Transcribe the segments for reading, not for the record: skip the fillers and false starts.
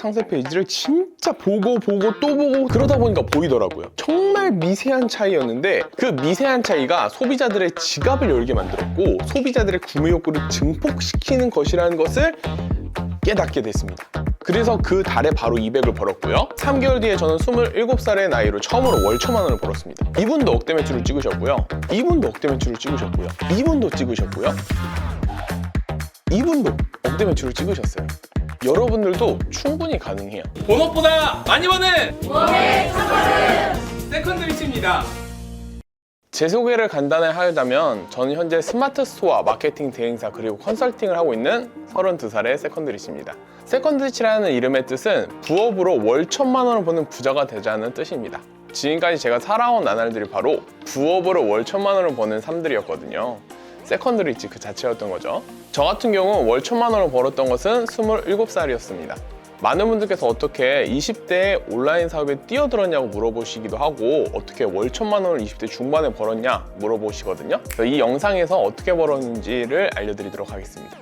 상세 페이지를 진짜 보고 또 보고 그러다 보니까 보이더라고요. 정말 미세한 차이였는데 그 미세한 차이가 소비자들의 지갑을 열게 만들었고 소비자들의 구매 욕구를 증폭시키는 것이라는 것을 깨닫게 됐습니다. 그래서 그 달에 바로 200을 벌었고요. 3개월 뒤에 저는 27살의 나이로 처음으로 월 1,000만 원을 벌었습니다. 이분도 억대 매출을 찍으셨고요. 이분도 억대 매출을 찍으셨고요. 이분도 찍으셨고요. 이분도 억대 매출을 찍으셨어요. 여러분들도 충분히 가능해요. 본업보다 많이 버는 부업의 첫걸음 세컨드리치입니다. 제 소개를 간단히 하자면 저는 현재 스마트 스토어, 마케팅 대행사 그리고 컨설팅을 하고 있는 32살의 세컨드리치입니다. 세컨드리치라는 이름의 뜻은 부업으로 월 1,000만 원을 버는 부자가 되자는 뜻입니다. 지금까지 제가 살아온 나날들이 바로 부업으로 월 1,000만 원을 버는 삶들이었거든요. 세컨드리치 그 자체였던 거죠. 저 같은 경우 월 1,000만 원을 벌었던 것은 27살이었습니다. 많은 분들께서 어떻게 20대에 온라인 사업에 뛰어들었냐고 물어보시기도 하고 어떻게 월 1,000만 원을 20대 중반에 벌었냐 물어보시거든요. 그래서 이 영상에서 어떻게 벌었는지를 알려드리도록 하겠습니다.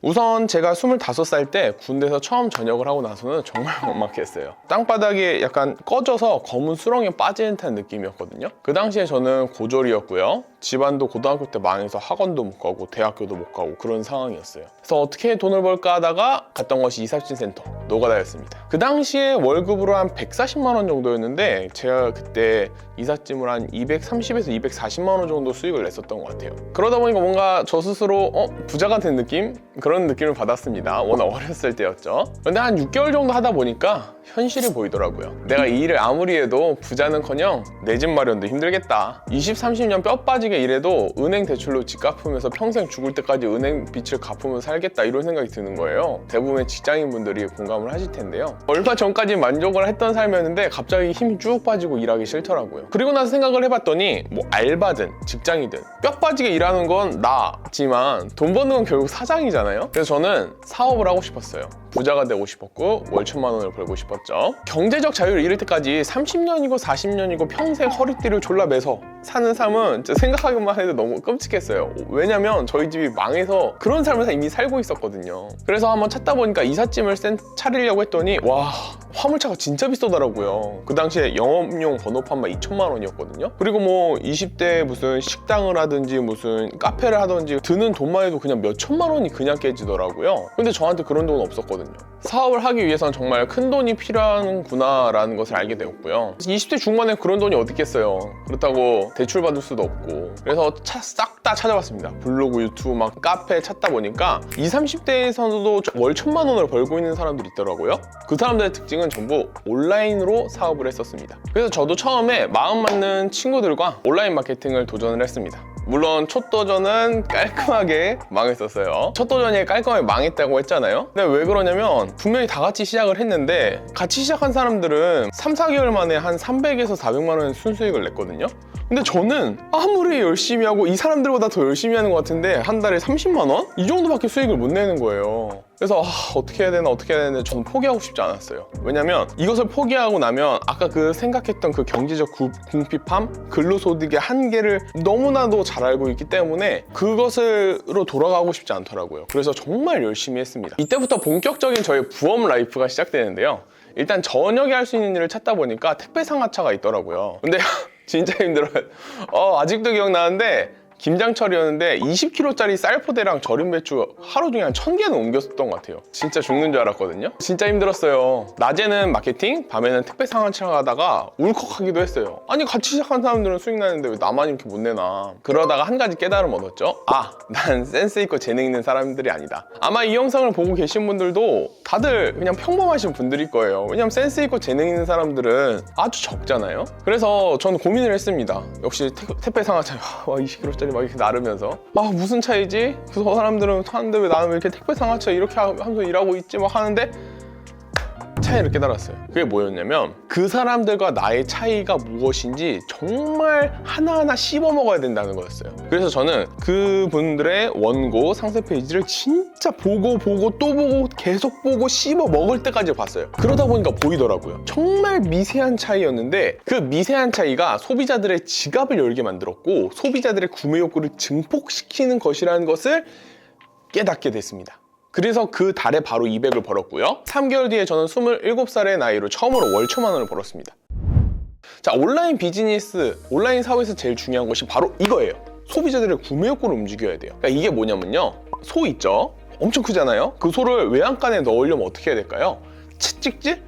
우선 제가 25살 때 군대에서 처음 전역을 하고 나서는 정말 막막했어요. 땅바닥에 약간 꺼져서 검은 수렁에 빠지는 듯한 느낌이었거든요. 그 당시에 저는 고졸이었고요. 집안도 고등학교 때 망해서 학원도 못 가고 대학교도 못 가고 그런 상황이었어요. 그래서 어떻게 돈을 벌까 하다가 갔던 것이 이삿짐 센터 노가다였습니다. 그 당시에 월급으로 한 140만 원 정도였는데 제가 그때 이삿짐을 한 230에서 240만 원 정도 수익을 냈었던 것 같아요. 그러다 보니까 뭔가 저 스스로 부자가 된 느낌? 그런 느낌을 받았습니다. 워낙 어렸을 때였죠. 근데 한 6개월 정도 하다 보니까 현실이 보이더라고요. 내가 이 일을 아무리 해도 부자는커녕 내 집 마련도 힘들겠다. 20, 30년 뼈 빠지게 일해도 은행 대출로 집 갚으면서 평생 죽을 때까지 은행 빚을 갚으면서 살겠다 이런 생각이 드는 거예요. 대부분의 직장인분들이 공감을 하실 텐데요. 얼마 전까지 만족을 했던 삶이었는데 갑자기 힘이 쭉 빠지고 일하기 싫더라고요. 그리고 나서 생각을 해봤더니 뭐 알바든 직장이든 뼈 빠지게 일하는 건 나지만 돈 버는 건 결국 사장이잖아요. 그래서 저는 사업을 하고 싶었어요. 부자가 되고 싶었고 월 1,000만 원을 벌고 싶었죠. 경제적 자유를 이룰 때까지 30년이고 40년이고 평생 허리띠를 졸라 매서 사는 삶은 진짜 생각하기만 해도 너무 끔찍했어요. 왜냐면 저희 집이 망해서 그런 삶을 이미 살고 있었거든요. 그래서 한번 찾다 보니까 이삿짐을 차리려고 했더니 와, 화물차가 진짜 비싸더라고요. 그 당시에 영업용 번호판만 2,000만 원이었거든요. 그리고 뭐 20대에 무슨 식당을 하든지 무슨 카페를 하든지 드는 돈만 해도 그냥 몇 천만 원이 그냥 깨지더라고요. 근데 저한테 그런 돈은 없었거든요. 사업을 하기 위해서는 정말 큰 돈이 필요하구나 라는 것을 알게 되었고요. 20대 중반에 그런 돈이 어디 있겠어요. 그렇다고 대출 받을 수도 없고. 그래서 싹 다 찾아봤습니다. 블로그, 유튜브, 막 카페 찾다 보니까 20, 30대에서도 월 1,000만 원을 벌고 있는 사람들이 있더라고요. 그 사람들의 특징은 전부 온라인으로 사업을 했었습니다. 그래서 저도 처음에 마음 맞는 친구들과 온라인 마케팅을 도전을 했습니다. 물론 첫 도전은 깔끔하게 망했었어요. 첫 도전이 깔끔하게 망했다고 했잖아요. 근데 왜 그러냐면 분명히 다 같이 시작을 했는데 같이 시작한 사람들은 3, 4개월 만에 한 300에서 400만 원 순수익을 냈거든요. 근데 저는 아무리 열심히 하고 이 사람들보다 더 열심히 하는 것 같은데 한 달에 30만 원? 이 정도밖에 수익을 못 내는 거예요. 그래서 어떻게 해야 되나 저는 포기하고 싶지 않았어요. 왜냐면 이것을 포기하고 나면 아까 그 생각했던 그 경제적 궁핍함, 근로소득의 한계를 너무나도 잘 알고 있기 때문에 그것으로 돌아가고 싶지 않더라고요. 그래서 정말 열심히 했습니다. 이때부터 본격적인 저의 부업 라이프가 시작되는데요. 일단 저녁에 할 수 있는 일을 찾다 보니까 택배 상하차가 있더라고요. 근데 진짜 힘들어요. 아직도 기억나는데 김장철이었는데 20kg짜리 쌀포대랑 절임 배추 하루 중에 한 1,000개는 옮겼었던 것 같아요. 진짜 죽는 줄 알았거든요. 진짜 힘들었어요. 낮에는 마케팅, 밤에는 택배 상하차 하다가 울컥하기도 했어요. 아니 같이 시작한 사람들은 수익 나는데 왜 나만 이렇게 못 내나. 그러다가 한 가지 깨달음 얻었죠. 난 센스 있고 재능 있는 사람들이 아니다. 아마 이 영상을 보고 계신 분들도 다들 그냥 평범하신 분들일 거예요. 왜냐면 센스 있고 재능 있는 사람들은 아주 적잖아요. 그래서 저는 고민을 했습니다. 역시 택배 상하차 20kg짜리 막 이렇게 나르면서 무슨 차이지? 그 사람들은 하는데 왜 나는 왜 이렇게 택배 상하차 이렇게 하면서 일하고 있지? 막 하는데 차이를 깨달았어요. 그게 뭐였냐면 그 사람들과 나의 차이가 무엇인지 정말 하나하나 씹어 먹어야 된다는 거였어요. 그래서 저는 그분들의 원고 상세 페이지를 진짜 보고 또 보고 계속 보고 씹어 먹을 때까지 봤어요. 그러다 보니까 보이더라고요. 정말 미세한 차이였는데 그 미세한 차이가 소비자들의 지갑을 열게 만들었고 소비자들의 구매 욕구를 증폭시키는 것이라는 것을 깨닫게 됐습니다. 그래서 그 달에 바로 200을 벌었고요. 3개월 뒤에 저는 27살의 나이로 처음으로 월 1,000만 원을 벌었습니다. 자, 온라인 비즈니스, 온라인 사업에서 제일 중요한 것이 바로 이거예요. 소비자들의 구매 욕구를 움직여야 돼요. 그러니까 이게 뭐냐면요. 소 있죠? 엄청 크잖아요? 그 소를 외양간에 넣으려면 어떻게 해야 될까요? 채찍질?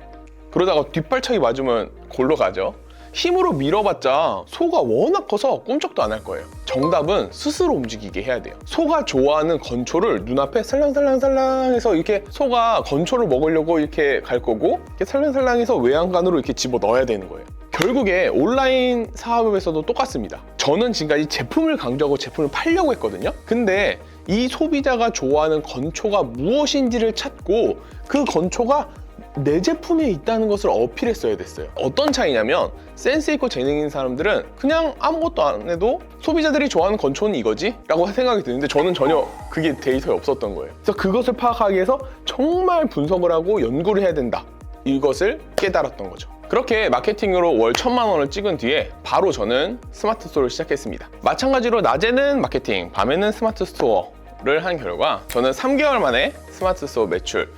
그러다가 뒷발차기 맞으면 골로 가죠. 힘으로 밀어봤자 소가 워낙 커서 꿈쩍도 안 할 거예요. 정답은 스스로 움직이게 해야 돼요. 소가 좋아하는 건초를 눈앞에 살랑살랑살랑 해서 이렇게 소가 건초를 먹으려고 이렇게 갈 거고 이렇게 살랑살랑해서 외양간으로 이렇게 집어 넣어야 되는 거예요. 결국에 온라인 사업에서도 똑같습니다. 저는 지금까지 제품을 강조하고 제품을 팔려고 했거든요. 근데 이 소비자가 좋아하는 건초가 무엇인지를 찾고 그 건초가 내 제품에 있다는 것을 어필했어야 됐어요. 어떤 차이냐면 센스 있고 재능 있는 사람들은 그냥 아무것도 안 해도 소비자들이 좋아하는 건초는 이거지? 라고 생각이 드는데 저는 전혀 그게 데이터에 없었던 거예요. 그래서 그것을 파악하기 위해서 정말 분석을 하고 연구를 해야 된다. 이것을 깨달았던 거죠. 그렇게 마케팅으로 월 1,000만 원을 찍은 뒤에 바로 저는 스마트 스토어를 시작했습니다. 마찬가지로 낮에는 마케팅, 밤에는 스마트 스토어를 한 결과 저는 3개월 만에 스마트 스토어 매출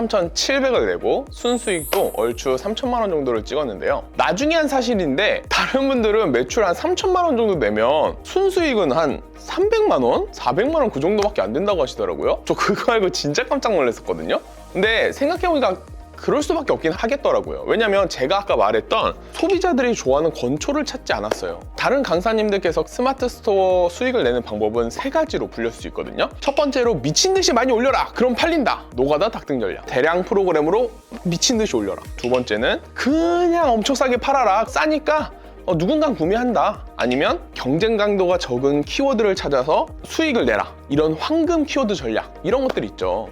3,700을 내고 순수익도 얼추 3,000만 원 정도를 찍었는데요. 나중에 한 사실인데 다른 분들은 매출 한 3,000만 원 정도 내면 순수익은 한 300만 원? 400만 원 그 정도밖에 안 된다고 하시더라고요. 저 그거 알고 진짜 깜짝 놀랐었거든요. 근데 생각해보니까 그럴 수밖에 없긴 하겠더라고요. 왜냐면 제가 아까 말했던 소비자들이 좋아하는 건초를 찾지 않았어요. 다른 강사님들께서 스마트 스토어 수익을 내는 방법은 3가지로 불릴 수 있거든요. 첫 번째로 미친 듯이 많이 올려라. 그럼 팔린다. 노가다 닭등 전략. 대량 프로그램으로 미친 듯이 올려라. 두 번째는 그냥 엄청 싸게 팔아라. 싸니까 누군가 구매한다. 아니면 경쟁 강도가 적은 키워드를 찾아서 수익을 내라. 이런 황금 키워드 전략. 이런 것들 있죠.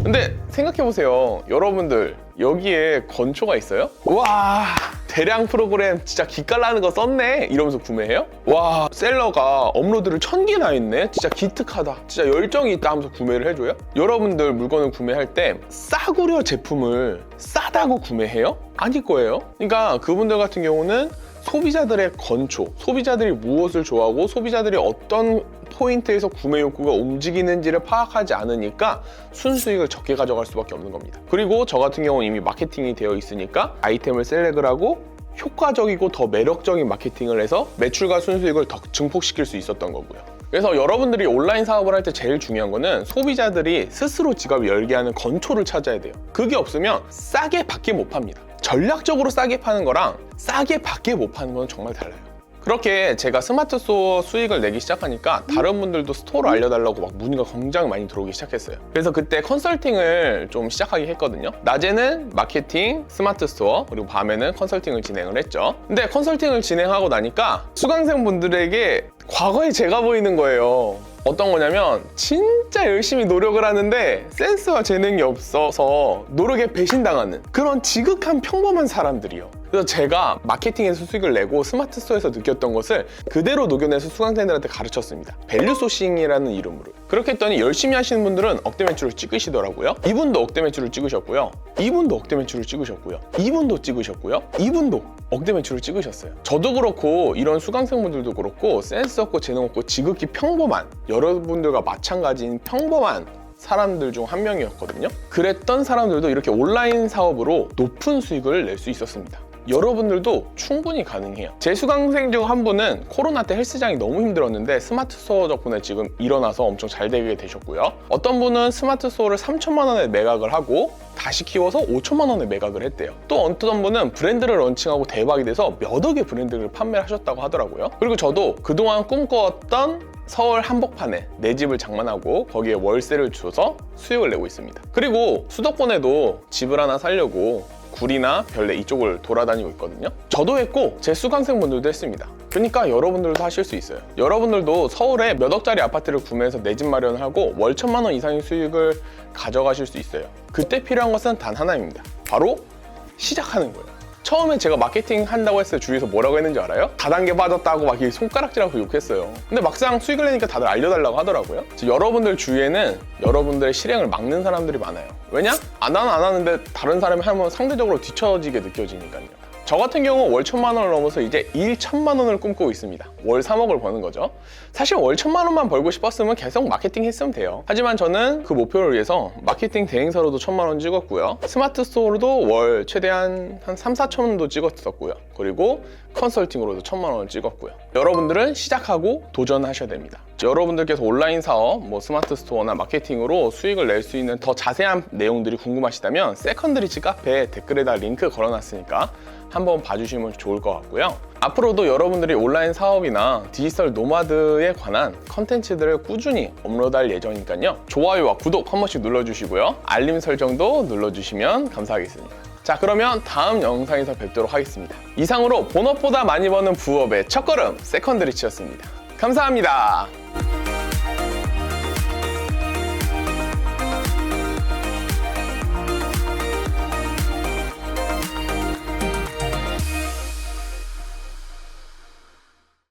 근데 생각해보세요. 여러분들 여기에 건초가 있어요? 와, 대량 프로그램 진짜 기깔나는 거 썼네 이러면서 구매해요? 와, 셀러가 업로드를 1000개나 했네? 진짜 기특하다, 진짜 열정이 있다 하면서 구매를 해줘요? 여러분들 물건을 구매할 때 싸구려 제품을 싸다고 구매해요? 아닐 거예요. 그러니까 그분들 같은 경우는 소비자들의 건초, 소비자들이 무엇을 좋아하고 소비자들이 어떤 포인트에서 구매 욕구가 움직이는지를 파악하지 않으니까 순수익을 적게 가져갈 수밖에 없는 겁니다. 그리고 저 같은 경우는 이미 마케팅이 되어 있으니까 아이템을 셀렉을 하고 효과적이고 더 매력적인 마케팅을 해서 매출과 순수익을 더 증폭시킬 수 있었던 거고요. 그래서 여러분들이 온라인 사업을 할 때 제일 중요한 거는 소비자들이 스스로 지갑을 열게 하는 건초를 찾아야 돼요. 그게 없으면 싸게 밖에 못 팝니다. 전략적으로 싸게 파는 거랑 싸게 밖에 못 파는 건 정말 달라요. 그렇게 제가 스마트 스토어 수익을 내기 시작하니까 다른 분들도 스토어를 알려달라고 막 문의가 굉장히 많이 들어오기 시작했어요. 그래서 그때 컨설팅을 좀 시작하기 했거든요. 낮에는 마케팅, 스마트 스토어, 그리고 밤에는 컨설팅을 진행을 했죠. 근데 컨설팅을 진행하고 나니까 수강생분들에게 과거의 제가 보이는 거예요. 어떤 거냐면 진짜 열심히 노력을 하는데 센스와 재능이 없어서 노력에 배신당하는 그런 지극한 평범한 사람들이요. 그래서 제가 마케팅에서 수익을 내고 스마트 스토어에서 느꼈던 것을 그대로 녹여내서 수강생들한테 가르쳤습니다. 밸류 소싱이라는 이름으로. 그렇게 했더니 열심히 하시는 분들은 억대 매출을 찍으시더라고요. 이분도 억대 매출을 찍으셨고요. 이분도 억대 매출을 찍으셨고요. 이분도 찍으셨고요. 이분도 억대 매출을 찍으셨어요. 저도 그렇고 이런 수강생분들도 그렇고 센스 없고 재능 없고 지극히 평범한, 여러분들과 마찬가지인 평범한 사람들 중 한 명이었거든요. 그랬던 사람들도 이렇게 온라인 사업으로 높은 수익을 낼 수 있었습니다. 여러분들도 충분히 가능해요. 제 수강생 중 한 분은 코로나 때 헬스장이 너무 힘들었는데 스마트 스토어 덕분에 지금 일어나서 엄청 잘 되게 되셨고요. 어떤 분은 스마트 스토어를 3천만 원에 매각을 하고 다시 키워서 5천만 원에 매각을 했대요. 또 어떤 분은 브랜드를 런칭하고 대박이 돼서 몇 억의 브랜드를 판매를 하셨다고 하더라고요. 그리고 저도 그동안 꿈꿔왔던 서울 한복판에 내 집을 장만하고 거기에 월세를 줘서 수익을 내고 있습니다. 그리고 수도권에도 집을 하나 사려고 구리나 별내 이쪽을 돌아다니고 있거든요. 저도 했고 제 수강생분들도 했습니다. 그러니까 여러분들도 하실 수 있어요. 여러분들도 서울에 몇 억짜리 아파트를 구매해서 내 집 마련을 하고 월 1,000만 원 이상의 수익을 가져가실 수 있어요. 그때 필요한 것은 단 하나입니다. 바로 시작하는 거예요. 처음에 제가 마케팅 한다고 했을 때 주위에서 뭐라고 했는지 알아요? 다단계 빠졌다고 막 손가락질하고 욕했어요. 근데 막상 수익을 내니까 다들 알려달라고 하더라고요. 여러분들 주위에는 여러분들의 실행을 막는 사람들이 많아요. 왜냐? 안 하는데 다른 사람이 하면 상대적으로 뒤처지게 느껴지니까요. 저 같은 경우 월 1,000만 원을 넘어서 이제 일 1,000만 원을 꿈꾸고 있습니다. 월 3억을 버는 거죠. 사실 월 1,000만 원만 벌고 싶었으면 계속 마케팅 했으면 돼요. 하지만 저는 그 목표를 위해서 마케팅 대행사로도 1,000만 원 찍었고요. 스마트 스토어로도 월 최대한 한 3, 4천 원도 찍었었고요. 그리고 컨설팅으로도 1,000만 원을 찍었고요. 여러분들은 시작하고 도전하셔야 됩니다. 여러분들께서 온라인 사업, 스마트 스토어나 마케팅으로 수익을 낼 수 있는 더 자세한 내용들이 궁금하시다면 세컨드리치 카페에 댓글에다 링크 걸어놨으니까 한번 봐주시면 좋을 것 같고요. 앞으로도 여러분들이 온라인 사업이나 디지털 노마드에 관한 컨텐츠들을 꾸준히 업로드할 예정이니까요. 좋아요와 구독 한 번씩 눌러주시고요. 알림 설정도 눌러주시면 감사하겠습니다. 자, 그러면 다음 영상에서 뵙도록 하겠습니다. 이상으로 본업보다 많이 버는 부업의 첫걸음 세컨드리치였습니다. 감사합니다.